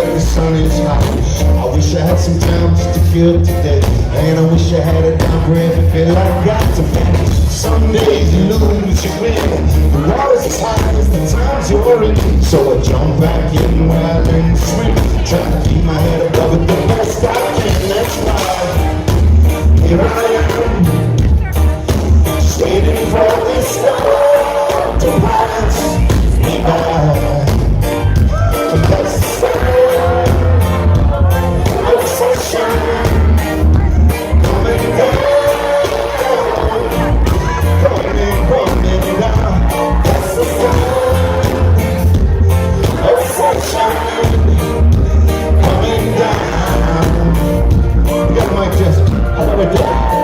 but the sun is hot. I wish I had some time just to kill today, and I wish I had a dime for every bill I got to pay. Some days you lose, you win. The water's as high as the times you're in. So I jump back in where I learn to swim, trying to keep my head above it the best I can. That's why here I am, just waiting for this storm to pass me by. And that's the sign of sunshine coming down, coming down. That's the sign of sunshine coming down. We got the mic test. How about that?